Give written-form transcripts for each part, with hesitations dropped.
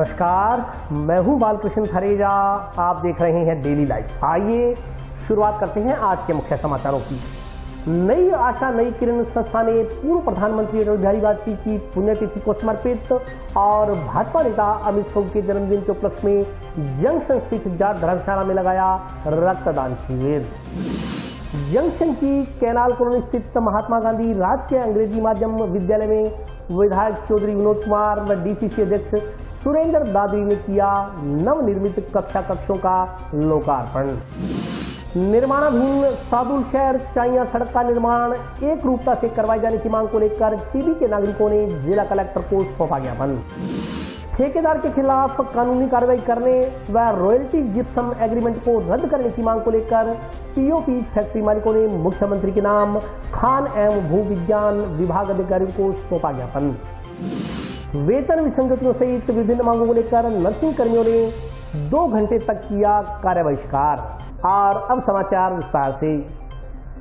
नमस्कार, मैं हूं बालकृष्ण थरेजा। आप देख रहे हैं डेली लाइफ। आइए शुरुआत करते हैं आज के मुख्य समाचारों की। नई आशा नई किरण संस्था ने पूर्व प्रधानमंत्री अटल बिहारी वाजपेयी की पुण्यतिथि को समर्पित और भाजपा नेता अमित शाह के जन्मदिन के उपलक्ष्य में जंक्शन स्थित जाट धर्मशाला में लगाया रक्तदान शिविर। जंक्शन की कैनाल कॉलोनी स्थित महात्मा गांधी राजकीय अंग्रेजी माध्यम विद्यालय में विधायक चौधरी विनोद कुमार व डीसीसी अध्यक्ष सुरेंद्र दादरी ने किया नवनिर्मित कक्षा कक्षों का लोकार्पण। निर्माणाधीन सादुल शहर चाइया सड़क का निर्माण एक रूपता से करवाए जाने की मांग को लेकर टीबी के नागरिकों ने जिला कलेक्टर को सौंपा ज्ञापन। ठेकेदार के खिलाफ कानूनी कार्रवाई करने व रॉयल्टी जिप्सम एग्रीमेंट को रद्द करने की मांग को लेकर पीओपी फैक्ट्री मालिकों ने मुख्यमंत्री के नाम खान एवं भू विज्ञान विभाग अधिकारियों को सौंपा ज्ञापन। वेतन विसंगतियों सहित विभिन्न मांगों को लेकर नर्सिंग कर्मियों ने 2 घंटे तक किया कार्य बहिष्कार। और अब समाचार विस्तार से।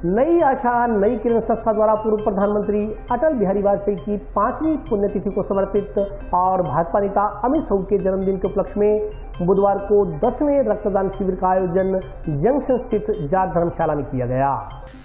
नई आशा नई किरण संस्था द्वारा पूर्व प्रधानमंत्री अटल बिहारी वाजपेयी की 5वीं पुण्यतिथि को समर्पित और भाजपा नेता अमित शाह के जन्मदिन के उपलक्ष्य में बुधवार को 10वें रक्तदान शिविर का आयोजन जंक्शन स्थित जाट धर्मशाला में किया गया।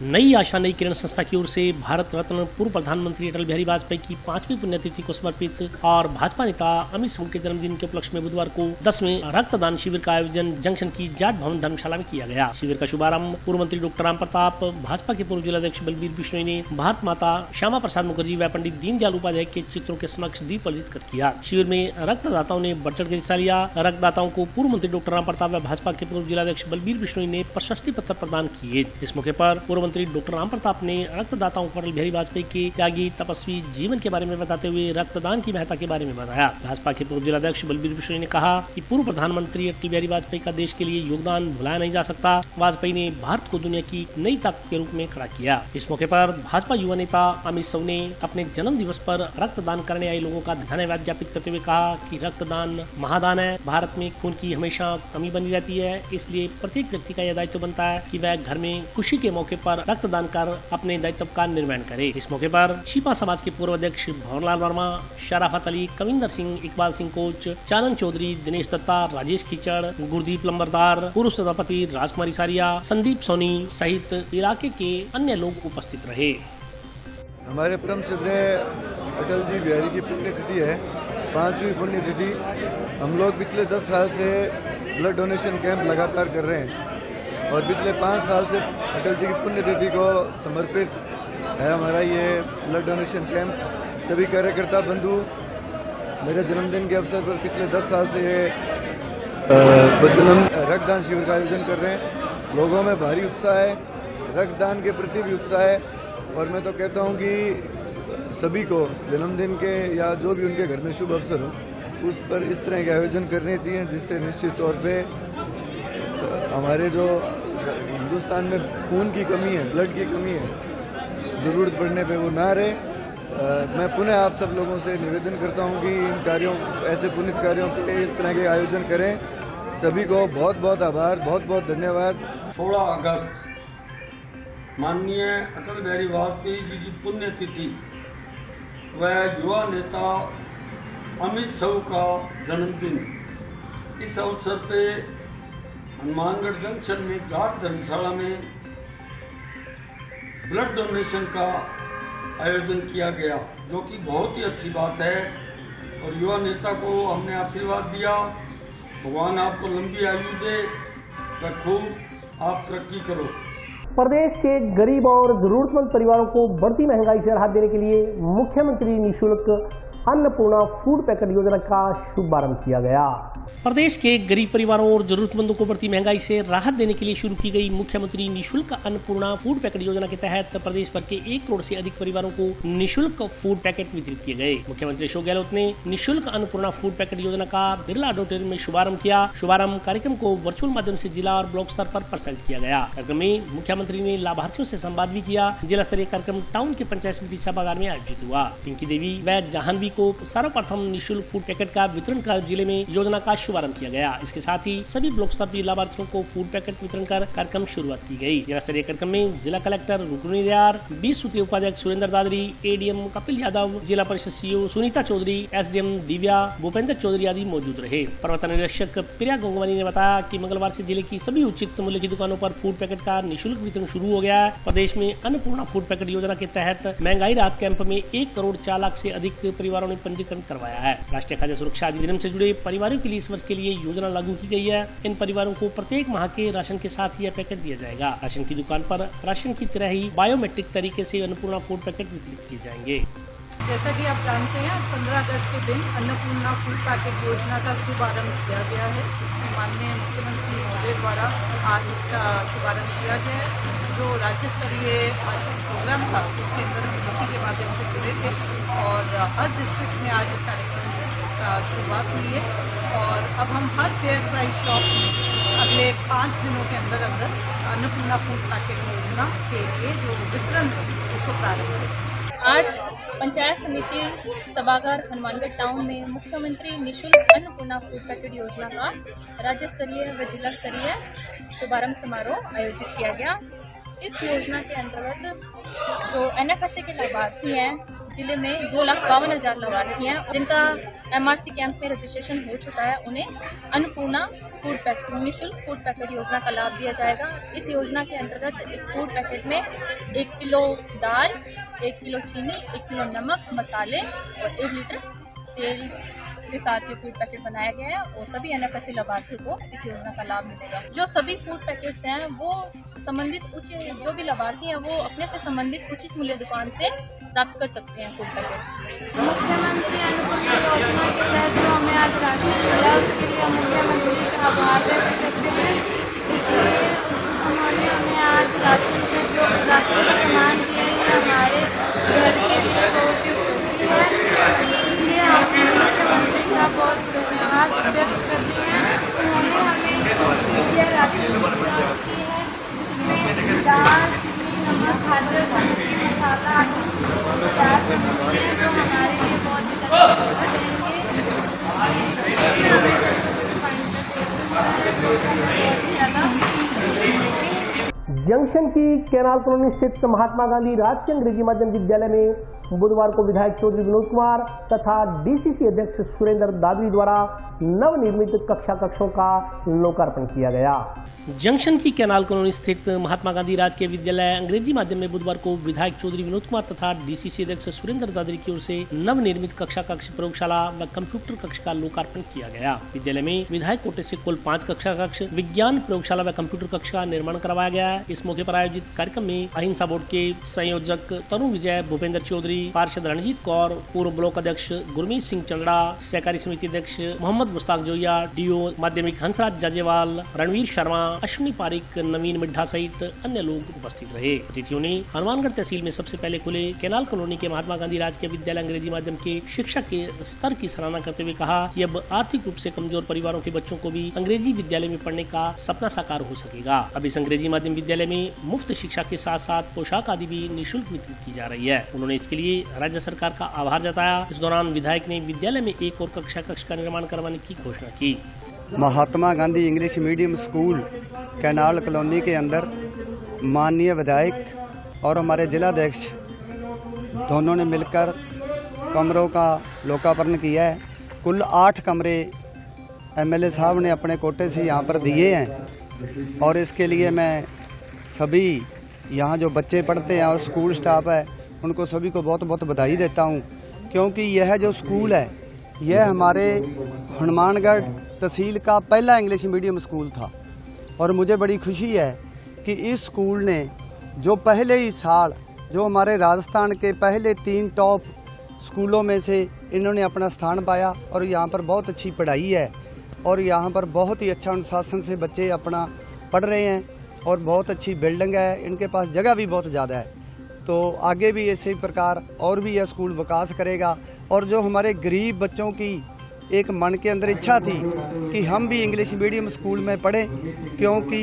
नई आशा नई किरण संस्था की ओर से भारत रत्न पूर्व प्रधानमंत्री अटल बिहारी वाजपेयी की 5वीं पुण्यतिथि को समर्पित और भाजपा नेता अमित शाह के जन्मदिन के उपलक्ष्य में बुधवार को 10वें रक्तदान शिविर का आयोजन जंक्शन की जाट भवन धर्मशाला में किया गया। शिविर का शुभारंभ पूर्व मंत्री डॉक्टर राम प्रताप, भाजपा के पूर्व जिलाध्यक्ष बलबीर बिश्नोई ने भारत माता श्यामा प्रसाद मुखर्जी व पंडित दीनदयाल उपाध्याय के चित्रों के समक्ष दीप प्रज्वलित कर किया। शिविर में रक्तदाताओं ने बढ़ चढ़ कर हिस्सा लिया। रक्तदाताओं को पूर्व मंत्री डॉक्टर राम प्रताप व भाजपा के पूर्व जिलाध्यक्ष बलबीर बिश्नोई ने प्रशस्ति पत्र प्रदान किए। इस मौके पर पूर्व मंत्री डॉक्टर राम प्रताप ने रक्तदाताओं को अटल बिहारी वाजपेयी के त्यागी तपस्वी जीवन के बारे में बताते हुए रक्तदान की महत्ता के बारे में बताया। भाजपा के पूर्व जिलाध्यक्ष बलबीर बिश्नोई ने कहा कि पूर्व प्रधानमंत्री अटल बिहारी वाजपेयी का देश के लिए योगदान भुलाया नहीं जा सकता। वाजपेयी ने भारत को दुनिया की नई ताकत के रूप में खड़ा किया। इस मौके पर भाजपा युवा नेता अमित शाह ने अपने जन्म दिवस पर रक्तदान करने आए लोगों का धन्यवाद ज्ञापित करते हुए कहा कि रक्तदान महादान है। भारत में खून की हमेशा कमी बनी रहती है, इसलिए प्रत्येक व्यक्ति का यह दायित्व बनता है कि वह घर में खुशी के मौके पर रक्तदान कर अपने दायित्व का निर्वहन करे। इस मौके पर छिपा समाज के पूर्व अध्यक्ष भवनलाल वर्मा, शराफत अली, कविंदर सिंह, इकबाल सिंह कोच, चानन चौधरी, दिनेश दत्ता, राजेश खीचड़, गुरदीप लंबरदार, पूर्व सभापति राजकुमारी सारिया, संदीप सोनी सहित इलाके के अन्य लोग उपस्थित रहे। हमारे परम श्रद्धेय अटल जी बिहारी की पुण्यतिथि है, 5वीं पुण्यतिथि। हम लोग पिछले 10 साल से ब्लड डोनेशन कैंप लगातार कर रहे हैं और पिछले 5 साल से अटल जी की पुण्यतिथि को समर्पित है हमारा ये ब्लड डोनेशन कैंप। सभी कार्यकर्ता बंधु मेरे जन्मदिन के अवसर पर पिछले 10 साल से ये रक्तदान शिविर का आयोजन कर रहे हैं। लोगों में भारी उत्साह है, रक्तदान के प्रति भी उत्साह है और मैं तो कहता हूं कि सभी को जन्मदिन के या जो भी उनके घर में शुभ अवसर हो उस पर इस तरह के आयोजन करने चाहिए, जिससे निश्चित तौर पे हमारे जो हिंदुस्तान में खून की कमी है, ब्लड की कमी है, ज़रूरत पड़ने पे वो ना रहे। मैं पुनः आप सब लोगों से निवेदन करता हूं कि इन कार्यों, ऐसे पुनीत कार्यों के लिए इस तरह के आयोजन करें। सभी को बहुत बहुत आभार, बहुत बहुत धन्यवाद। 16 अगस्त माननीय अटल बिहारी वाजपेयी जी की पुण्यतिथि व युवा नेता अमित शाह का जन्मदिन। इस अवसर पे हनुमानगढ़ जंक्शन में जाट धर्मशाला में ब्लड डोनेशन का आयोजन किया गया, जो कि बहुत ही अच्छी बात है। और युवा नेता को हमने आशीर्वाद दिया, भगवान आपको लंबी आयु दे, तो खूब आप तरक्की करो। प्रदेश के गरीब और जरूरतमंद परिवारों को बढ़ती महंगाई से राहत देने के लिए मुख्यमंत्री निःशुल्क अन्नपूर्णा फूड पैकेट योजना का शुभारंभ किया गया। प्रदेश के गरीब परिवारों और जरूरतमंदों को बढ़ती महंगाई से राहत देने के लिए शुरू की गई मुख्यमंत्री निःशुल्क अन्नपूर्णा फूड पैकेट योजना के तहत प्रदेश भर के 1 करोड़ से अधिक परिवारों को निःशुल्क फूड पैकेट वितरित किए गए। मुख्यमंत्री अशोक गहलोत ने निःशुल्क अन्नपूर्णा फूड पैकेट योजना का बिरला ऑडिटोरियम में शुभारंभ किया। शुभारंभ कार्यक्रम को वर्चुअल माध्यम से जिला और ब्लॉक स्तर पर प्रसारित किया गया। कार्यक्रम में मुख्यमंत्री ने लाभार्थियों से संवाद भी किया। जिला स्तरीय कार्यक्रम टाउन के पंचायत समिति सभागार में आयोजित हुआ। पिंकी देवी व जाह्नवी को सर्वप्रथम निःशुल्क फूड पैकेट का वितरण कर जिले में योजना का शुभारंभ किया गया। इसके साथ ही सभी ब्लॉक स्तर पर लाभार्थियों को फूड पैकेट वितरण कर कार्यक्रम शुरुआत की गई। जिला स्तरीय कार्यक्रम में जिला कलेक्टर रुक्मिणी रियार, 20 सूत्रीय उपाध्यक्ष सुरेंद्र दादरी, एडीएम कपिल यादव, जिला परिषद सीईओ सुनीता चौधरी, एसडीएम दिव्या, भूपेंद्र चौधरी आदि मौजूद रहे। प्रवर्तन निरीक्षक प्रिया गंगवानी ने बताया कि मंगलवार से जिले की सभी उचित मूल्य की दुकानों पर फूड पैकेट का निःशुल्क वितरण शुरू हो गया है। प्रदेश में अन्नपूर्णा फूड पैकेट योजना के तहत महंगाई राहत कैंप में 1 करोड़ 4 लाख से अधिक परिवारों ने पंजीकरण करवाया है। राष्ट्रीय खाद्य सुरक्षा अधिनियम से जुड़े परिवारों के लिए इस वर्ष के लिए योजना लागू की गई है। इन परिवारों को प्रत्येक माह के राशन के साथ यह पैकेट दिया जाएगा। राशन की दुकान पर राशन की तरह ही बायोमेट्रिक तरीके से अन्नपूर्णा फूड पैकेट वितरित किए जाएंगे। जैसा कि आप जानते हैं, 15 अगस्त के दिन अन्नपूर्णा फूड पैकेट योजना का शुभारंभ किया गया है। इसमें माननीय मुख्यमंत्री महोदय द्वारा आज इसका शुभारंभ किया गया है। जो राज्य स्तरीय प्रोग्राम था उसके अंदर हम इसी के माध्यम से जुड़े थे और हर डिस्ट्रिक्ट में आज इस कार्यक्रम का शुरुआत हुई है। और अब हम हर फेयर प्राइस शॉप में अगले 5 दिनों के अंदर अन्नपूर्णा फूड पैकेट योजना के लिए जो वितरण है उसको प्रारंभ करेंगे। आज पंचायत समिति सभागार हनुमानगढ़ टाउन में मुख्यमंत्री निःशुल्क अन्नपूर्णा फूड पैकेट योजना का राज्य स्तरीय व जिला स्तरीय शुभारंभ समारोह आयोजित किया गया। इस योजना के अंतर्गत जो एनएफएसए के लाभार्थी हैं, जिले में 2,52,000 लाभार्थी हैं जिनका एमआरसी कैंप में रजिस्ट्रेशन हो चुका है। उन्हें अन्नपूर्णा फूड पैकेट निःशुल्क फूड पैकेट योजना का लाभ दिया जाएगा। इस योजना के अंतर्गत एक फूड पैकेट में 1 किलो दाल, 1 किलो चीनी, 1 किलो नमक, मसाले और 1 लीटर तेल के साथ ये फूड पैकेट बनाया गया है और सभी एनएफएसए लाभार्थियों को इस योजना का लाभ मिलेगा। जो सभी फूड पैकेट्स हैं वो संबंधित जो भी लाभार्थी हैं वो अपने से संबंधित उचित मूल्य दुकान से प्राप्त कर सकते हैं फूड पैकेट्स। मुख्यमंत्री अन्नपूर्णा योजना के तहत जो हमें आज राशन मिला उसके लिए मुख्यमंत्री का आभार व्यक्त करते हैं। इसलिए उन्होंने हमें आज राशन का सामान दिया है, हमारे घर के लिए बहुत ही उपयोगी है। इसलिए हम मुख्यमंत्री का बहुत धन्यवाद व्यक्त करते हैं। उन्होंने हमें यह राशन प्राप्त की है जिसमें दाल, चीनी, नमक, खाद्य सामग्री, मसाला आदि पदार्थ हैं जो हमारे लिए बहुत ही ज़्यादा जंक्शन की कैनाल कॉलोनी स्थित महात्मा गांधी राजकीय अंग्रेजी माध्यम विद्यालय में बुधवार को विधायक चौधरी विनोद कुमार तथा डीसीसी अध्यक्ष सुरेंद्र दादरी द्वारा नवनिर्मित कक्षों का लोकार्पण किया गया। जंक्शन की कैनाल कॉलोनी स्थित महात्मा गांधी राजकीय विद्यालय अंग्रेजी माध्यम में बुधवार को विधायक चौधरी विनोद कुमार तथा डीसीसी अध्यक्ष सुरेंद्र दादरी की ओर से नवनिर्मित कक्ष, प्रयोगशाला व कंप्यूटर कक्ष का लोकार्पण किया गया। विद्यालय में विधायक कोटे से कुल 5 कक्ष, विज्ञान प्रयोगशाला व कंप्यूटर कक्ष का निर्माण करवाया गया है। इस मौके पर आयोजित कार्यक्रम में अहिंसा बोर्ड के संयोजक तरुण विजय, भूपेंद्र चौधरी, पार्षद रणजीत कौर, पूर्व ब्लॉक अध्यक्ष गुरमीत सिंह चंद्रा, सहकारी समिति अध्यक्ष मोहम्मद मुश्ताक जोया, डीओ माध्यमिक हंसराज जाजेवाल, रणवीर शर्मा, अश्विनी पारिक, नवीन मिड्ढा सहित अन्य लोग उपस्थित रहे। अतिथियों ने हनुमानगढ़ तहसील में सबसे पहले खुले कैनाल कॉलोनी के महात्मा गांधी राजकीय विद्यालय अंग्रेजी माध्यम के शिक्षा के स्तर की सराहना करते हुए कहा कि अब आर्थिक रूप से कमजोर परिवारों के बच्चों को भी अंग्रेजी विद्यालय में पढ़ने का सपना साकार हो सकेगा। अब इस अंग्रेजी माध्यम विद्यालय में मुफ्त शिक्षा के साथ साथ पोशाक आदि भी निःशुल्क वितरित की जा रही है। उन्होंने इसके लिए राज्य सरकार का आभार जताया। इस दौरान विधायक ने विद्यालय में एक और कक्ष का निर्माण करवाने की घोषणा की। Mahatma Gandhi English medium school canal colony के अंदर माननीय विधायक और हमारे जिलाध्यक्ष दोनों ने मिलकर कमरों का लोकार्पण किया है। कुल 8 कमरे एमएलए साहब ने अपने कोटे से यहाँ पर दिए हैं और इसके लिए मैं सभी यहाँ जो बच्चे पढ़ते हैं और स्कूल स्टाफ है उनको सभी को बहुत बहुत बधाई देता हूँ, क्योंकि यह जो स्कूल है यह हमारे हनुमानगढ़ तहसील का पहला इंग्लिश मीडियम स्कूल था और मुझे बड़ी खुशी है कि इस स्कूल ने जो पहले ही साल जो हमारे राजस्थान के पहले 3 टॉप स्कूलों में से इन्होंने अपना स्थान पाया और यहाँ पर बहुत अच्छी पढ़ाई है और यहाँ पर बहुत ही अच्छा अनुशासन से बच्चे अपना पढ़ रहे हैं और बहुत अच्छी बिल्डिंग है। इनके पास जगह भी बहुत ज़्यादा है, तो आगे भी इसी प्रकार और भी यह स्कूल विकास करेगा। और जो हमारे गरीब बच्चों की एक मन के अंदर इच्छा थी कि हम भी इंग्लिश मीडियम स्कूल में पढ़ें, क्योंकि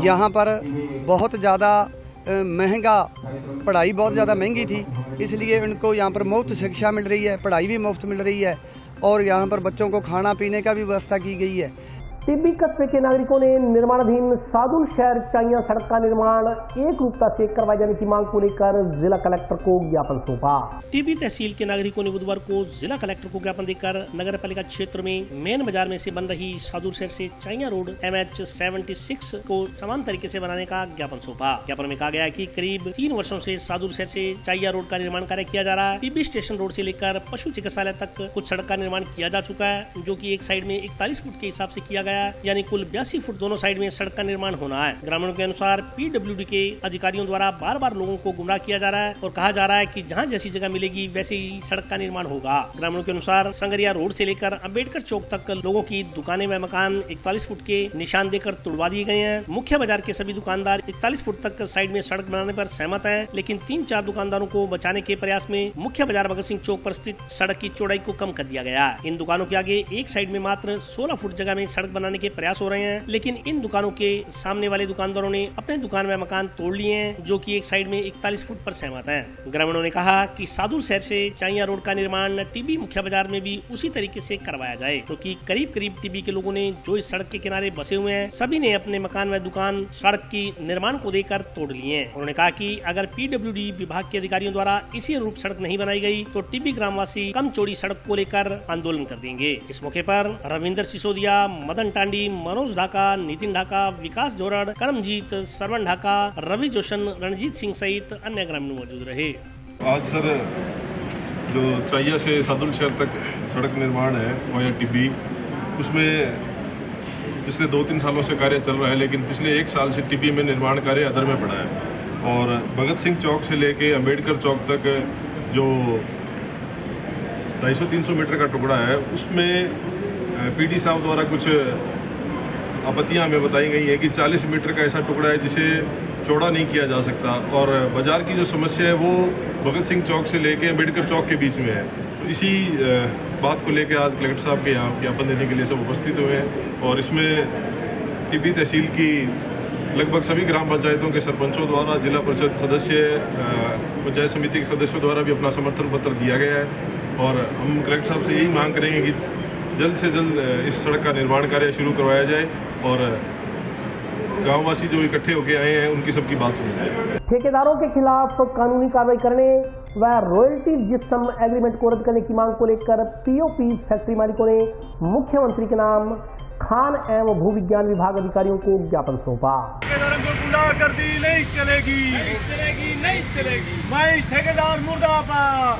यहाँ पर बहुत ज़्यादा महंगा पढ़ाई बहुत ज़्यादा महंगी थी, इसलिए इनको यहाँ पर मुफ्त शिक्षा मिल रही है, पढ़ाई भी मुफ्त मिल रही है और यहाँ पर बच्चों को खाना पीने का भी व्यवस्था की गई है। टिब्बी कस्बे के नागरिकों ने निर्माणाधीन सादुल शहर चाइया सड़क का निर्माण एक रूपता से करवाए जाने की मांग को लेकर जिला कलेक्टर को ज्ञापन सौंपा। टिब्बी तहसील के नागरिकों ने बुधवार को जिला कलेक्टर को ज्ञापन देकर नगर पालिका क्षेत्र में मेन बाजार में से बन रही सादुल शहर से चाइया रोड MH76 को समान तरीके से बनाने का ज्ञापन सौंपा। ज्ञापन में कहा गया कि करीब 3 वर्षों से सादुल शहर से चाइया रोड का निर्माण कार्य किया जा रहा है। टिब्बी स्टेशन रोड से लेकर पशु चिकित्सालय तक कुछ सड़क का निर्माण किया जा चुका है, जो कि एक साइड में 41 फुट के हिसाब से किया गया, यानी कुल 82 फुट दोनों साइड में सड़क का निर्माण होना है। ग्रामीणों के अनुसार PWD के अधिकारियों द्वारा बार बार लोगों को गुमराह किया जा रहा है और कहा जा रहा है कि जहां जैसी जगह मिलेगी वैसे ही सड़क का निर्माण होगा। ग्रामीणों के अनुसार संगरिया रोड से लेकर अम्बेडकर चौक तक लोगों की दुकानें व मकान 41 फुट के निशान देकर तुड़वा दिए गए हैं। मुख्य बाजार के सभी दुकानदार 41 फुट तक साइड में सड़क बनाने पर सहमत हैं, लेकिन 3-4 दुकानदारों को बचाने के प्रयास में मुख्य बाजार भगत सिंह चौक पर स्थित सड़क की चौड़ाई को कम कर दिया गया। इन दुकानों के आगे एक साइड में मात्र 16 फुट जगह में सड़क बनाने के प्रयास हो रहे हैं, लेकिन इन दुकानों के सामने वाले दुकानदारों ने अपने दुकान व मकान तोड़ लिए हैं, जो कि एक साइड में 41 फुट पर सहमत हैं। ग्रामीणों ने कहा कि सादुल शहर से चाइया रोड का निर्माण टिब्बी मुख्य बाजार में भी उसी तरीके से करवाया जाए, क्योंकि करीब टिब्बी के लोगों ने जो इस सड़क के किनारे बसे हुए हैं, सभी ने अपने मकान व दुकान सड़क की निर्माण को देकर तोड़ लिए हैं। उन्होंने कहा कि अगर PWD विभाग के अधिकारियों द्वारा इसी अनुरूप सड़क नहीं बनाई गई तो टिब्बी ग्रामवासी कम चौड़ी सड़क को लेकर आंदोलन कर देंगे। इस मौके पर रविंदर सिसोदिया, मदन टांडी, मनोज ढाका, नितिन ढाका, विकास जोरड़, करमजीत, सरवन ढाका, रवि जोशन, रणजीत सिंह सहित अन्य ग्रामीण मौजूद रहे। आज सर जो चाइया से सादुल शहर तक सड़क निर्माण है वाया टिब्बी, उसमें पिछले 2-3 सालों से कार्य चल रहा है, लेकिन पिछले 1 साल से टिब्बी में निर्माण कार्य अधर में पड़ा है और भगत सिंह चौक से लेके अम्बेडकर चौक तक जो 250-300 मीटर का टुकड़ा है, उसमें PD साहब द्वारा कुछ आपत्तियां हमें बताई गई है कि 40 मीटर का ऐसा टुकड़ा है जिसे चौड़ा नहीं किया जा सकता और बाजार की जो समस्या है वो भगत सिंह चौक से लेके अम्बेडकर चौक के बीच में है। तो इसी बात को लेकर आज कलेक्टर साहब के यहाँ ज्ञापन देने के लिए सब उपस्थित हुए हैं और इसमें टिब्बी तहसील की लगभग सभी ग्राम पंचायतों के सरपंचों द्वारा, जिला परिषद सदस्य, पंचायत समिति के सदस्यों द्वारा भी अपना समर्थन पत्र दिया गया है और हम कलेक्टर साहब से यही मांग करेंगे कि जल्द से जल्द इस सड़क का निर्माण कार्य शुरू करवाया जाए और गांववासी जो इकट्ठे होकर आए हैं उनकी सबकी बात सुनी जाए। ठेकेदारों के खिलाफ कानूनी कार्रवाई करने व रॉयल्टी जिप्सम एग्रीमेंट को रद्द करने की मांग को लेकर POP फैक्ट्री मालिकों ने मुख्यमंत्री के नाम खान एवं भू विज्ञान विभाग अधिकारियों को ज्ञापन सौंपा। ठेकेदारों को गुंडागर्दी नहीं चलेगी, नहीं चलेगी, नहीं चलेगी। मैं ठेकेदार मुर्दाबाद।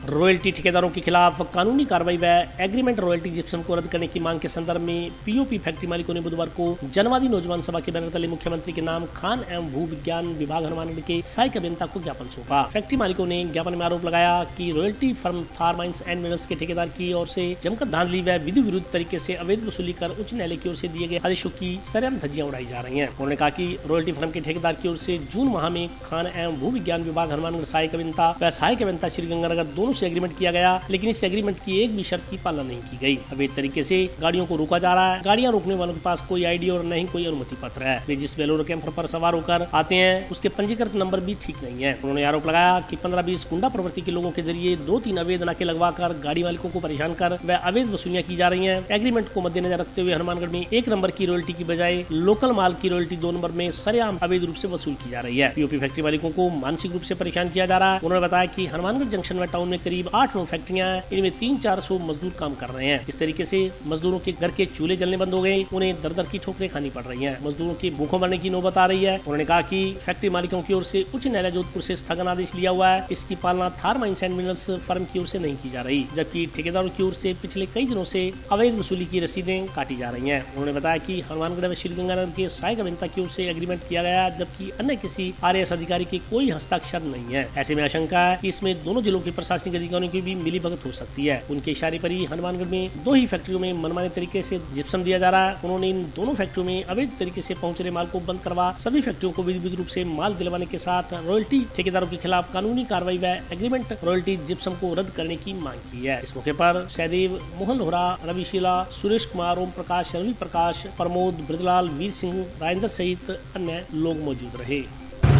रॉयल्टी ठेकेदारों के खिलाफ कानूनी कार्रवाई व एग्रीमेंट रॉयल्टी जिप्सम को रद्द करने की मांग के संदर्भ में POP फैक्ट्री मालिकों ने बुधवार को जनवादी नौजवान सभा के बैनर तले मुख्यमंत्री के नाम खान एवं भू विज्ञान विभाग हनुमानगढ़ के सहायक अभियंता को ज्ञापन सौंपा। फैक्ट्री मालिकों ने ज्ञापन में आरोप लगाया कि royalty firm Thar mines and minerals के ठेकेदार की ओर से जमकर धांधली व विधि विरुद्ध तरीके से अवैध वसूली कर उच्च न्यायालय की ओर से दिए गए आदेशों की सरेआम धज्जियां उड़ाई जा रही है। उन्होंने कहा कि रॉयल्टी फर्म के ठेकेदार की ओर से जून माह में खान एवं भू विज्ञान विभाग हनुमानगढ़ सहायक अभियंता व सहायक अभियंता श्रीगंगानगर दोनों से एग्रीमेंट किया गया, लेकिन इस एग्रीमेंट की एक भी शर्त की पालना नहीं की गई। अवैध तरीके से गाड़ियों को रोका जा रहा है। गाड़ियां रोकने वालों के पास कोई ID और न ही कोई अनुमति पत्र है। वे जिस बोलेरो कैंपर पर सवार होकर आते हैं उसके पंजीकृत नंबर भी ठीक नहीं है। उन्होंने आरोप लगाया कि 15-20 गुंडा प्रवृत्ति के लोगों के जरिए 2-3 अवैध नाके लगवाकर गाड़ी मालिकों को परेशान कर व अवैध वसूलियां की जा रही है। एग्रीमेंट को मद्देनजर रखते हुए हनुमानगढ़ में 1 नंबर की रॉयल्टी की बजाय लोकल माल की रॉयल्टी 2 नंबर में सरेआम अवैध रूप से वसूल की जा रही है। POP फैक्ट्री मालिकों को मानसिक रूप से परेशान किया जा रहा है। उन्होंने बताया कि हनुमानगढ़ जंक्शन व टाउन में करीब 8-9 फैक्ट्रियां हैं, इनमें 300-400 मजदूर काम कर रहे हैं। इस तरीके से मजदूरों के घर के चूल्हे जलने बंद हो गए, उन्हें दर-दर की ठोकरें खानी पड़ रही हैं। मजदूरों की भूखों मरने की नौबत आ रही है। उन्होंने कहा कि फैक्ट्री मालिकों की ओर से उच्च न्यायालय जोधपुर से स्थगन आदेश लिया हुआ है, इसकी पालना Thar mines and minerals firm की ओर से नहीं की जा रही, जबकि ठेकेदारों की ओर से पिछले कई दिनों से अवैध वसूली की रसीदें काटी जा रही हैं। उन्होंने बताया कि हनुमानगढ़ व श्रीगंगानगर के सहायक अभियंता की ओर से एग्रीमेंट किया गया, जबकि अन्य किसी RAS अधिकारी के कोई हस्ताक्षर नहीं है। ऐसे में आशंका है कि इसमें दोनों जिलों के प्रशासनिक अधिकारियों की भी मिलीभगत हो सकती है। उनके इशारे पर ही हनुमानगढ़ में 2 ही फैक्ट्रियों में मनमाने तरीके से जिप्सम दिया जा रहा है। उन्होंने इन दोनों फैक्ट्रियों में अवैध तरीके से पहुंच रहे माल को बंद करवा सभी फैक्ट्रियों को विधिवत रूप से माल दिलवाने के साथ रॉयल्टी ठेकेदारों के खिलाफ कानूनी कार्रवाई व एग्रीमेंट रॉयल्टी जिप्सम को रद्द करने की मांग की है। इस मौके पर सहदेव, मोहन लोहरा, रविशीला, सुरेश कुमार, ओम प्रकाश, रवि प्रकाश, प्रमोद, ब्रजलाल, वीर सिंह, राजेंद्र सहित अन्य लोग मौजूद रहे।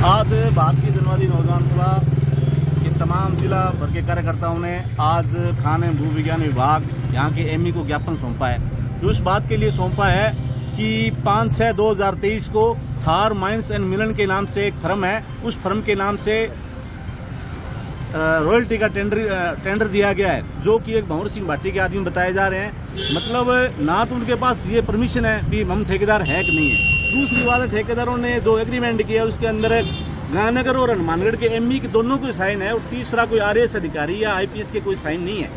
आज भारतीय जनवादी नौजवान सभा के तमाम जिला भर के कार्यकर्ताओं ने आज खान एवं भू विज्ञान विभाग यहाँ के एमई को ज्ञापन सौंपा है, जो इस बात के लिए सौंपा है कि 5/6/2023 को थार माइंस एंड मिलन के नाम से एक फर्म है, उस फर्म के नाम से रॉयल्टी का टेंडर दिया गया है, जो कि एक भंवर सिंह भाटी के आदमी बताए जा रहे हैं। मतलब ना तो उनके पास ये परमिशन है कि हम ठेकेदार है कि नहीं है। दूसरी बात है, ठेकेदारों ने जो एग्रीमेंट किया उसके अंदर गांधीनगर और हनुमानगढ़ के एमई के दोनों को साइन है, और तीसरा कोई आरएएस अधिकारी या आईपीएस के कोई साइन नहीं है।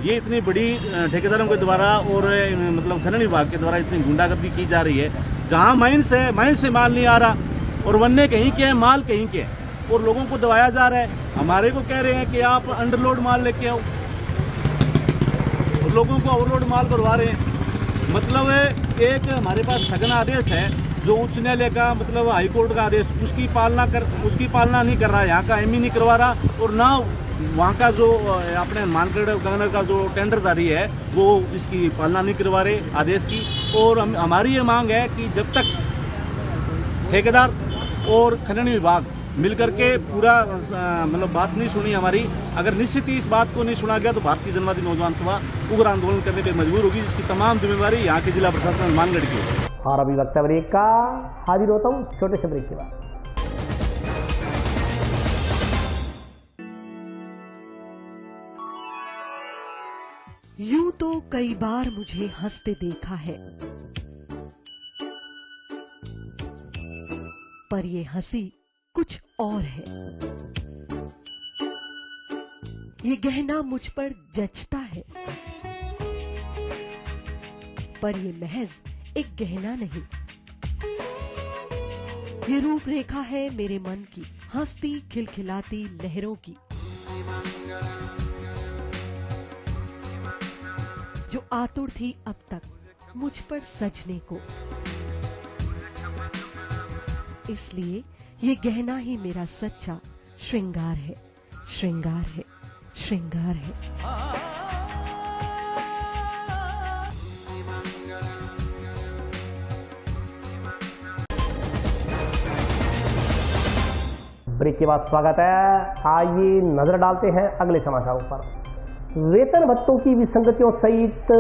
ये इतनी बड़ी ठेकेदारों के द्वारा और मतलब खनन विभाग के द्वारा इतनी गुंडागर्दी की जा रही है। जहां माइंस है, माइंस से माल नहीं आ रहा, और वन्य कहीं के है, माल कहीं के है, और लोगों को दबाया जा रहा है। हमारे को कह रहे हैं कि आप अंडरलोड माल लेके आओ, और लोगों को ओवरलोड माल करवा रहे हैं। मतलब एक हमारे पास स्थगन आदेश है जो उच्च न्यायालय का, मतलब हाईकोर्ट का आदेश, उसकी पालना नहीं कर रहा है, यहाँ का एमई नहीं करवा रहा, और ना वहाँ का जो अपने हनुमानगढ़ गवर्नर का जो टेंडरदारी है वो इसकी पालना नहीं करवा रहे आदेश की। और हमारी ये मांग है कि जब तक ठेकेदार और खनन विभाग मिलकर के पूरा मतलब बात नहीं सुनी हमारी, अगर निश्चित ही इस बात को नहीं सुना गया तो भारतीय जनवादी नौजवान सभा उग्र आंदोलन करने पर मजबूर होगी, जिसकी तमाम जिम्मेवारी यहाँ के जिला प्रशासन हनुमानगढ़ की है। और अभी वक्तव्य ब्रेक का हाजिर होता हूँ छोटे से ब्रेक के बाद। यूं तो कई बार मुझे हंसते देखा है, पर ये हंसी कुछ और है। ये गहना मुझ पर जचता है, पर ये महज एक गहना नहीं, ये रूपरेखा है मेरे मन की, हंसती खिलखिलाती लहरों की, जो आतुर थी अब तक मुझ पर सजने को। इसलिए ये गहना ही मेरा सच्चा श्रृंगार है, श्रृंगार है, श्रृंगार है। ब्रेक के बाद स्वागत है। आइए नजर डालते हैं अगले समाचारों पर। वेतन भत्तों की विसंगतियों सहित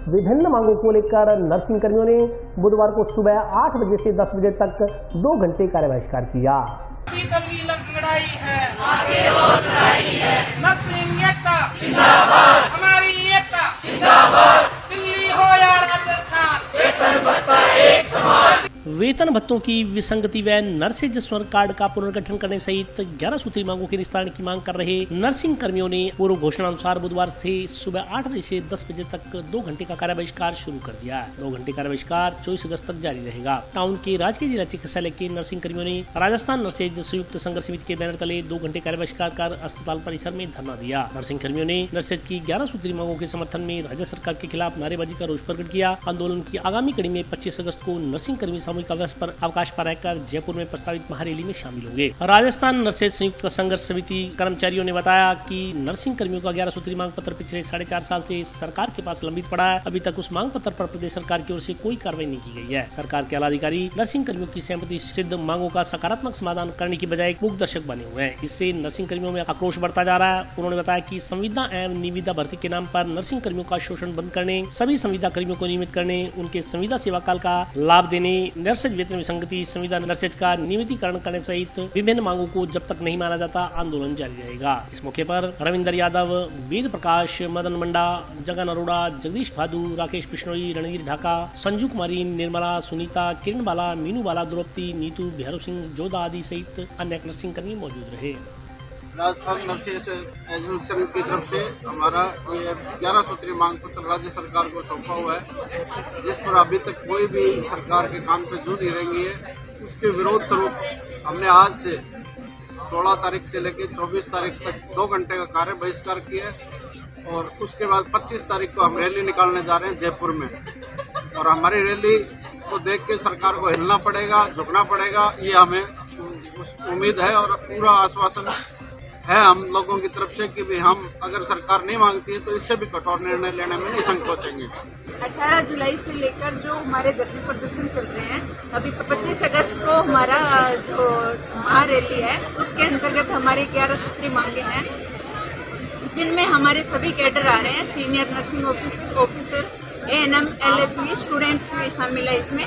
विभिन्न मांगों को लेकर नर्सिंग कर्मियों ने बुधवार को सुबह 8 बजे से 10 बजे तक 2 घंटे कार्य बहिष्कार किया। लड़ाई है, आगे और लड़ाई है, नर्सिंग एकता जिंदाबाद, हमारी एकता जिंदाबाद, दिल्ली हो या राजस्थान, वेतन भत्ता एक समान। वेतन भत्तों की विसंगति व नर्सेज स्वर कार्ड का पुनर्गठन करने सहित 11 सूत्री मांगों के निस्तारण की मांग कर रहे नर्सिंग कर्मियों ने पूर्व घोषणा अनुसार बुधवार से सुबह 8 बजे से 10 बजे तक 2 घंटे का कार्य बहिष्कार शुरू कर दिया है। 2 घंटे कार्य बहिष्कार 24 अगस्त तक जारी रहेगा। टाउन के राजकीय जिला चिकित्सालय के नर्सिंग कर्मियों ने राजस्थान नर्सेज संयुक्त संघर्ष समिति के बैनर तले 2 घंटे कार्य बहिष्कार कर अस्पताल परिसर में धरना दिया। नर्सिंग कर्मियों ने नर्सेज की 11 सूत्री मांगों के समर्थन में राज्य सरकार के खिलाफ नारेबाजी कर रोष प्रकट किया। आंदोलन की आगामी कड़ी में 25 अगस्त को नर्सिंग कर्मी सामूहिक अवकाश पर रहकर जयपुर में प्रस्तावित महारैली में शामिल होंगे। राजस्थान नर्सेज संयुक्त संघर्ष समिति कर्मचारियों ने बताया कि नर्सिंग कर्मियों का 11 सूत्री मांग पत्र पिछले 4.5 साल से सरकार के पास लंबित पड़ा है। अभी तक उस मांग पत्र पर प्रदेश सरकार की ओर से कोई कार्रवाई नहीं की गई है। सरकार के आलाधिकारी नर्सिंग कर्मियों की सहमति सिद्ध मांगों का सकारात्मक समाधान करने की बजाय मूक दर्शक बने हुए हैं। इससे नर्सिंग कर्मियों में आक्रोश बढ़ता जा रहा है। उन्होंने बताया कि संविदा एवं निविदा भर्ती के नाम पर नर्सिंग कर्मियों का शोषण बंद करने, सभी संविदा कर्मियों को नियमित करने, उनके संविदा सेवा काल का लाभ देने, नर्सेज वेतन विसंगति, संविदा नर्सेज का नियमितीकरण करने सहित विभिन्न मांगों को जब तक नहीं माना जाता आंदोलन जारी रहेगा। इस मौके पर रविंदर यादव, वेद प्रकाश, मदन मंडा, जगन अरोड़ा, जगदीश भादु, राकेश बिश्नोई, रणवीर ढाका, संजू कुमारी, निर्मला, सुनीता, किरण बाला, मीनू बाला, द्रौपदी, नीतू, भैरव सिंह, जोधा आदि सहित अन्य नर्सिंग कर्मी मौजूद रहे। राजस्थान नर्सेज एसोसिएशन की तरफ से हमारा ये 11 सूत्री मांग पत्र राज्य सरकार को सौंपा हुआ है, जिस पर अभी तक कोई भी सरकार के काम पे जू नहीं रही है। उसके विरोध स्वरूप हमने आज से 16 तारीख से लेकर 24 तारीख तक 2 घंटे का कार्य बहिष्कार किया है, और उसके बाद 25 तारीख को हम रैली निकालने जा रहे हैं जयपुर में। और हमारी रैली को देख के सरकार को हिलना पड़ेगा, झुकना पड़ेगा, ये हमें उम्मीद है और पूरा आश्वासन है हम लोगों की तरफ से कि भी हम अगर सरकार नहीं मांगती है तो इससे भी कठोर निर्णय लेने में नहीं संकोचेंगे। 18 जुलाई से लेकर जो हमारे धरने प्रदर्शन चल रहे हैं, अभी 25 अगस्त को हमारा जो महारैली है उसके अंतर्गत हमारी 11 सूत्री मांगे हैं, जिनमें हमारे सभी कैडर आ रहे हैं, senior nursing officer, ANM, LHV, students भी शामिल है इसमें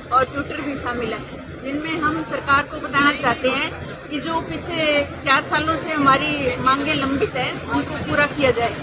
और ट्यूटर भी शामिल है, जिनमें हम सरकार को बताना चाहते हैं कि जो पिछले 4 सालों से हमारी मांगे लंबित है उनको पूरा किया जाए,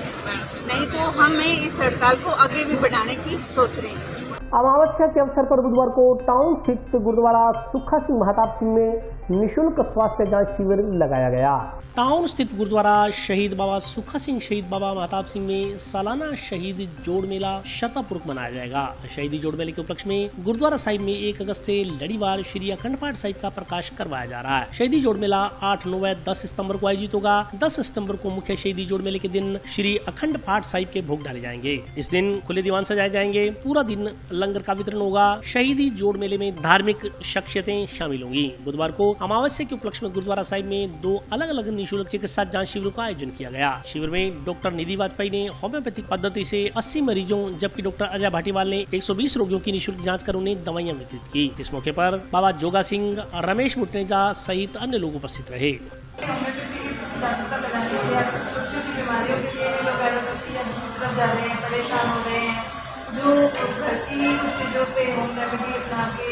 नहीं तो हमें इस हड़ताल को आगे भी बढ़ाने की सोच रहे हैं। अमावस्या के अवसर पर बुधवार को टाउन स्थित गुरुद्वारा सुखा सिंह महताब सिंह में निःशुल्क स्वास्थ्य जांच शिविर लगाया गया। टाउन स्थित गुरुद्वारा शहीद बाबा सुखा सिंह शहीद बाबा महताब सिंह में सालाना शहीद जोड़ मेला श्रद्धापूर्वक मनाया जाएगा। शहीदी जोड़ मेले के उपलक्ष्य में गुरुद्वारा साहिब में 1 अगस्त से लड़ीवार श्री अखंड पाठ साहिब का प्रकाश करवाया जा रहा है। शहीदी जोड़ मेला 8, 9 व 10 सितम्बर को आयोजित होगा। 10 सितम्बर को मुख्य शहीदी जोड़ मेले के दिन श्री अखंड पाठ साहिब के भोग डाले जाएंगे। इस दिन खुले दीवान सजाए जाएंगे। पूरा दिन लंगर का वितरण होगा। शहीदी जोड़ मेले में धार्मिक शख्सियतें शामिल होंगी। बुधवार को अमावस्या के उपलक्ष्य में गुरुद्वारा साहिब में 2 अलग-अलग निःशुल्क चिकित्सा जांच शिविरों का आयोजन किया गया। शिविर में डॉक्टर निधि वाजपेयी ने होम्योपैथिक पद्धति से 80 मरीजों जबकि डॉक्टर अजय भाटीवाल ने 120 रोगियों की निःशुल्क जांच कर उन्हें दवाइयां वितरित की। इस मौके पर बाबा जोगा सिंह, रमेश मुटनेजा सहित अन्य लोग उपस्थित रहे। परेशान हो रहे हैं, जो घर की कुछ चीज़ों से होम रेमेडी अपना के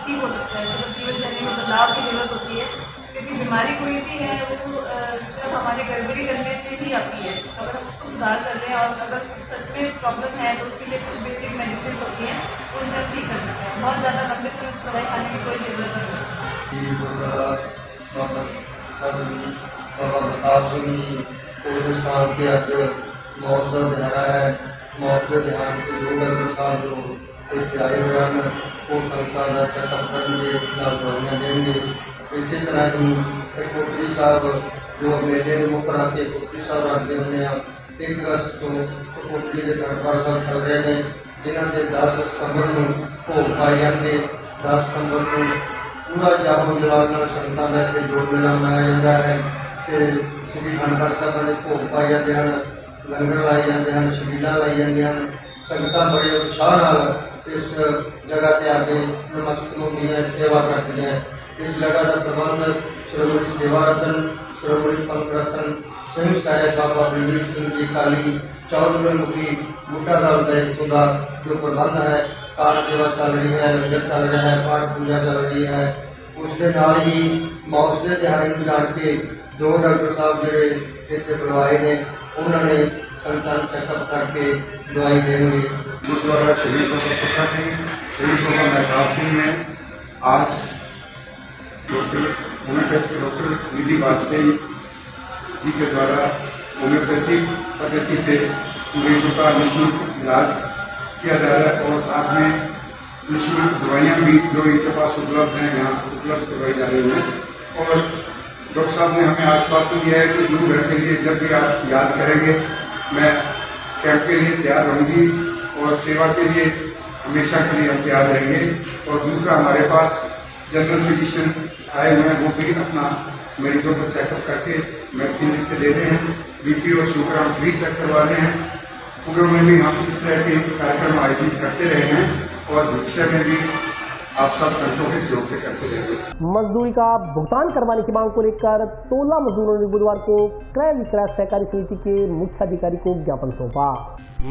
ठीक हो सकता है। सिर्फ जीवन शैली में बदलाव की जरूरत होती है, क्योंकि बीमारी कोई भी है वो सिर्फ हमारे गड़बड़ी करने से ही आती है। अगर हम उसको सुधार कर लें और अगर सच में प्रॉब्लम है तो उसके लिए कुछ बेसिक मेडिसिन होती हैं, उनसे हम ठीक कर सकते हैं। बहुत ज़्यादा लंबे समय तक दवाई खाने की कोई जरूरत नहीं है। मौत के ध्यान से जो अनुसार जो आए हुए हैं वो संस्था चेकअप करेंगे, दवाइयाँ देंगे। इसी तरह ही एक कोटरी साहब जो मेले में मुकर आते कोटरी साहब आते हैं 1 अगस्त को कोटरी के दरबार साहब चल रहे हैं, जिन्होंने 10 सितंबर को भोग पाए जाते। 10 सितंबर को पूरा जागो जलाल संस्था का इतने जोड़ मेला मनाया जाता है। फिर श्री खंडपाठ साहब ने भोग पाए जाते हैं, लंगर लाए जाते हैं, छबीला लाई जाती हैं। संगतां बड़े उत्साह नाल इस जगह से आके नमस्ते होती हैं, सेवा करती हैं। इस जगह का प्रबंध श्रोमणी सेवा रतन, श्रोमणी पंथ रतन सिंह साहेब बाबा बलबीर सिंह जी काली चौधरी बूटा दल का इतों का जो प्रबंध है, कार सेवा चल रही है, लंगर चल रहा है, पाठ पूजा चल रही है। उसके नाल ही मौत के ध्यान जान के 2 डॉक्टर साहब जोड़े इतने बुलवाए ने, उन्होंने संतान चेकअप करके दवाई देंगे। गुरुद्वारा शहीद बाबा सुखा सिंह शहीद बाबा महताब सिंह में आज डॉक्टर निधि वाजपेयी जी के द्वारा होम्योपैथिक पद्धति से मरीजों का निःशुल्क इलाज किया जा रहा है और साथ में निःशुल्क दवाइयाँ भी जो इनके पास उपलब्ध हैं यहाँ उपलब्ध करवाई जा रही हैं। और डॉक्टर साहब ने हमें आश्वासन दिया है कि गुरु घर के लिए जब भी आप याद करेंगे मैं कैंप के लिए तैयार रहूंगी और सेवा के लिए हमेशा के लिए हम तैयार रहेंगे। और दूसरा हमारे पास जनरल फिजिशियन आए हुए हैं, वो भी अपना मरीजों को चेकअप करके मेडिसिन लिख के देते हैं। BP और शुगर हम फ्री चेक करवा रहे हैं। पूर्व में भी हम इस तरह के कार्यक्रम आयोजित करते रहे हैं और भविष्य में भी आप सब संतों के सहयोग से करते रहेंगे। मजदूरी का भुगतान करवाने की मांग को लेकर टोला मजदूरों ने बुधवार को क्रय विक्रय सहकारी समिति के मुख्य अधिकारी को ज्ञापन सौंपा।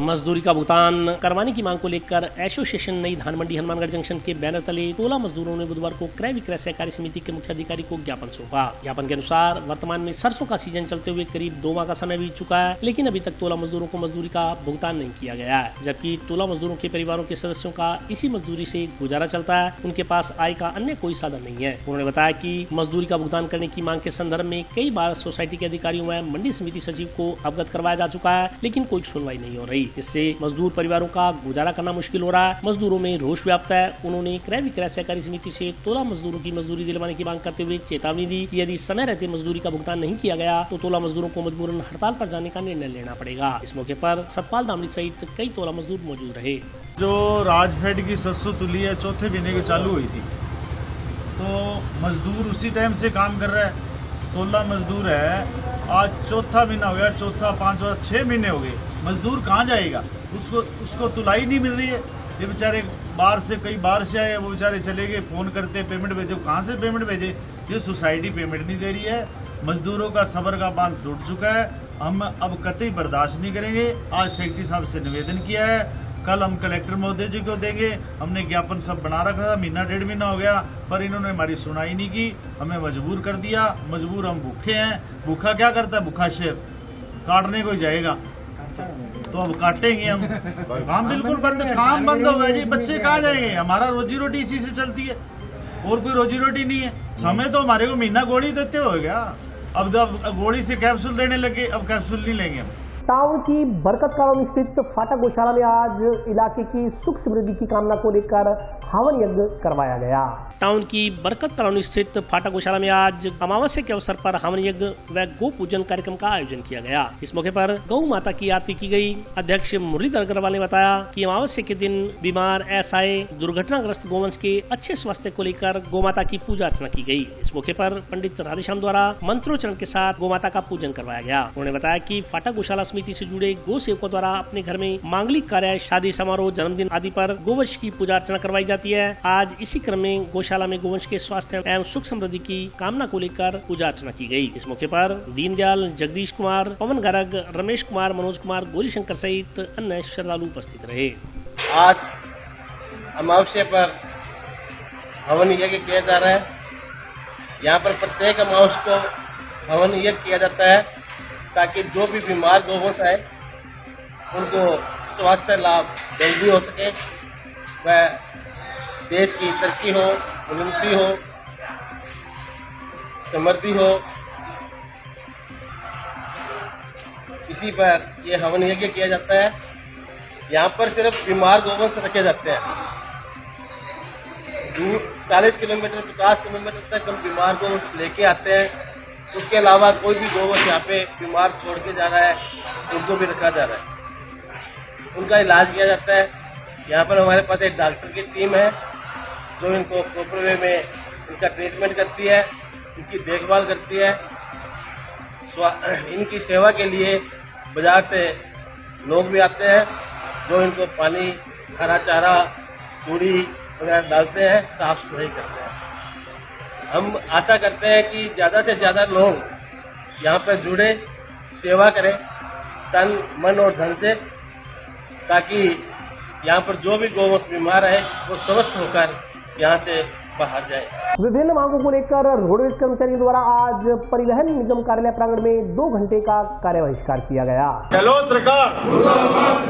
मजदूरी का भुगतान करवाने की मांग को लेकर एसोसिएशन नई धान मंडी हनुमानगढ़ जंक्शन के बैनर तले टोला मजदूरों ने बुधवार को क्रय विक्रय सहकारी समिति के मुख्य अधिकारी को ज्ञापन सौंपा। ज्ञापन के अनुसार वर्तमान में सरसों का सीजन चलते हुए करीब 2 माह का समय बीत चुका है, लेकिन अभी तक टोला मजदूरों को मजदूरी का भुगतान नहीं किया गया है, जबकि टोला मजदूरों के परिवारों के सदस्यों का इसी मजदूरी से गुजारा चलता है। उनके पास आय का अन्य कोई साधन नहीं है। उन्होंने बताया कि मजदूरी का भुगतान करने की मांग के संदर्भ में कई बार सोसाइटी के अधिकारियों व मंडी समिति सचिव को अवगत करवाया जा चुका है, लेकिन कोई सुनवाई नहीं हो रही। इससे मजदूर परिवारों का गुजारा करना मुश्किल हो रहा है। मजदूरों में रोष व्याप्त है। उन्होंने क्रय विक्रय सहकारी समिति से टोला मजदूरों की मजदूरी दिलवाने की मांग करते हुए चेतावनी दी कि यदि समय रहते मजदूरी का भुगतान नहीं किया गया तो टोला मजदूरों को मजबूरन हड़ताल पर जाने का निर्णय लेना पड़ेगा। इस मौके पर सतपाल दामड़ी सहित कई टोला मजदूर मौजूद रहे। जो राजफेड की सरसों तुली है 4थे महीने की चालू हुई थी, तो मजदूर उसी टाइम से काम कर रहा है। तोला मजदूर है, आज चौथा महीना हो गया, चौथा, पांचवा, 6 महीने हो गए, मजदूर कहाँ जाएगा? उसको तुलाई नहीं मिल रही है। ये बेचारे बाहर से, कई बाहर से आए, वो बेचारे चले गए, फोन करते पेमेंट भेजो, कहाँ से पेमेंट भेजे? ये सोसाइटी पेमेंट नहीं दे रही है। मजदूरों का सब्र का बांध टूट चुका है। हम अब कतई बर्दाश्त नहीं करेंगे। आज सेक्रेटरी साहब से निवेदन किया है, कल हम कलेक्टर महोदय जी को देंगे। हमने ज्ञापन सब बना रखा था, महीना 1.5 महीना हो गया, पर इन्होंने हमारी सुनाई नहीं की, हमें मजबूर कर दिया। मजबूर हम भूखे हैं। भूखा क्या करता है? भूखा शेर काटने को ही जाएगा, तो अब काटेंगे हम। काम बिल्कुल बंद, काम बंद हो गया जी। बच्चे कहाँ जाएंगे? हमारा रोजी रोटी इसी से चलती है, और कोई रोजी रोटी नहीं है। समय तो हमारे को महीना गोली देते हो गया, अब गोली से कैप्सूल देने लगे, अब कैप्सूल नहीं लेंगे हम। टाउन की बरकत कॉलोनी स्थित फाटक गौशाला में आज इलाके की सुख समृद्धि की कामना को लेकर हवन यज्ञ करवाया गया। टाउन की बरकत कॉलोनी स्थित फाटक गौशाला में आज अमावस्या के अवसर पर हवन यज्ञ व गो पूजन कार्यक्रम का आयोजन किया गया। इस मौके पर गौ माता की आरती की गई। अध्यक्ष मुरलीधर अग्रवाल ने बताया कि अमावस्या के दिन बीमार, असहाय, दुर्घटनाग्रस्त गौवंश के अच्छे स्वास्थ्य को लेकर गौ माता की पूजा अर्चना की गई। इस मौके पर पंडित राधेश्याम द्वारा मंत्रोच्चारण के साथ गौ माता का पूजन करवाया गया। उन्होंने बताया कि फाटक गौशाला समिति से जुड़े गो सेवकों द्वारा अपने घर में मांगलिक कार्य, शादी समारोह, जन्मदिन आदि पर गोवंश की पूजा अर्चना करवाई जाती है। आज इसी क्रम में गौशाला में गोवंश के स्वास्थ्य एवं सुख समृद्धि की कामना को लेकर पूजा अर्चना की गई। इस मौके पर दीनदयाल, जगदीश कुमार, पवन गर्ग, रमेश कुमार, मनोज कुमार, गौरीशंकर सहित अन्य श्रद्धालु उपस्थित रहे। आज अमावस्या पर हवन यज्ञ किया जा रहा है। यहाँ पर प्रत्येक अमावस्या को हवन यज्ञ किया जाता है ताकि जो भी बीमार गोवंश है उनको स्वास्थ्य लाभ जल्दी हो सके, वह देश की तरक्की हो, उन्नति हो, समृद्धि हो। इसी पर यह हवन यज्ञ किया जाता है। यहाँ पर सिर्फ बीमार गोवंश रखे जाते हैं। दूर 40 किलोमीटर, 50 किलोमीटर तक हम बीमार गोवंश लेके आते हैं। उसके अलावा कोई भी गोवंश यहाँ पे बीमार छोड़ के जा रहा है, उनको भी रखा जा रहा है, उनका इलाज किया जाता है। यहाँ पर हमारे पास एक डॉक्टर की टीम है जो इनको प्रॉपर वे में इनका ट्रीटमेंट करती है, इनकी देखभाल करती है। इनकी सेवा के लिए बाजार से लोग भी आते हैं जो इनको पानी, हरा चारा, तूड़ी वगैरह डालते हैं, साफ सफाई करते हैं। हम आशा करते हैं कि ज़्यादा से ज़्यादा लोग यहाँ पर जुड़े, सेवा करें तन, मन और धन से, ताकि यहाँ पर जो भी गोवंश बीमार है वो स्वस्थ होकर यहाँ से बाहर जाए। विभिन्न मांगों को लेकर रोडवेज कर्मचारियों द्वारा आज परिवहन निगम कार्यालय प्रांगण में 2 घंटे का कार्य बहिष्कार किया गया। चलो सरकार,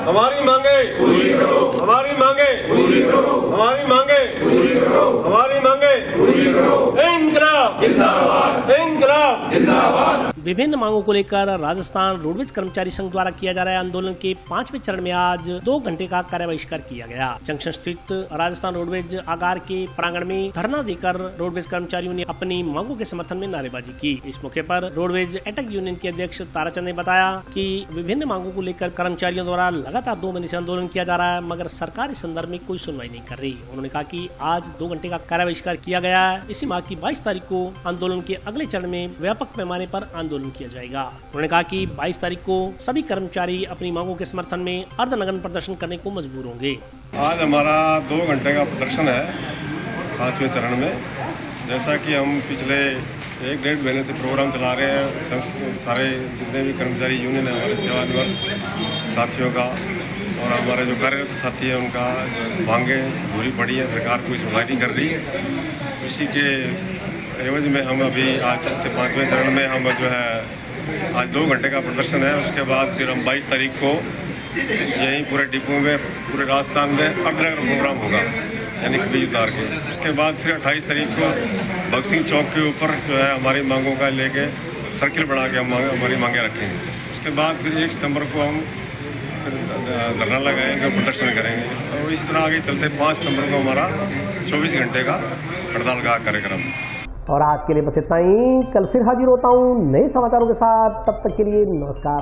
हमारी मांगे पूरी करो, हमारी मांगे पूरी करो, हमारी मांगे पूरी करो, हमारी मांगे पूरी करो। इंकलाब जिंदाबाद, इंकलाब जिंदाबाद। विभिन्न मांगों को लेकर राजस्थान रोडवेज कर्मचारी संघ द्वारा किया जा रहे आंदोलन के 5वें चरण में आज 2 घंटे का कार्य बहिष्कार किया गया। जंक्शन स्थित राजस्थान रोडवेज आगार के प्रांगण में धरना देकर रोडवेज कर्मचारियों ने अपनी मांगों के समर्थन में नारेबाजी की। इस मौके पर रोडवेज एटक यूनियन के अध्यक्ष ताराचंद ने बताया कि विभिन्न मांगों को लेकर कर्मचारियों द्वारा लगातार 2 महीने से आंदोलन किया जा रहा है, मगर सरकार इस संदर्भ में कोई सुनवाई नहीं कर रही। उन्होंने कहा कि आज 2 घंटे का कार्य बहिष्कार किया गया है। इसी माह की 22 तारीख को आंदोलन के अगले चरण में व्यापक पैमाने पर आंदोलन किया जाएगा। उन्होंने कहा कि 22 तारीख को सभी कर्मचारी अपनी मांगों के समर्थन में अर्धनग्न प्रदर्शन करने को मजबूर होंगे। आज हमारा 2 घंटे का प्रदर्शन है 5वें चरण में। जैसा कि हम पिछले 1-1.5 महीने से प्रोग्राम चला रहे हैं, सारे जितने भी कर्मचारी यूनियन है, हमारे सेवानिवृत्त साथियों का और हमारे जो कार्यरत साथी हैं उनका मांगे पूरी पड़ी है, सरकार कोई सुनवाई नहीं कर रही। इसी के एवज में हम अभी आज 5वें चरण में हम जो है आज 2 घंटे का प्रदर्शन है। उसके बाद फिर हम 22 तारीख को यहीं पूरे डिपो में, पूरे राजस्थान में अर्धनग्न प्रोग्राम होगा, यानी कभी उतार के। उसके बाद फिर 28 तारीख को भगत सिंह चौक के ऊपर जो है हमारी मांगों का लेके सर्किल बना के हम हमारी मांगे रखेंगे। उसके बाद फिर 1 सितंबर को हम धरना लगाएंगे, प्रदर्शन करेंगे और इसी तरह आगे चलते 5 सितंबर को हमारा 24 घंटे का हड़ताल का कार्यक्रम। और आज के लिए बस इतना ही। कल फिर हाजिर होता हूँ नए समाचारों के साथ। तब तक के लिए नमस्कार।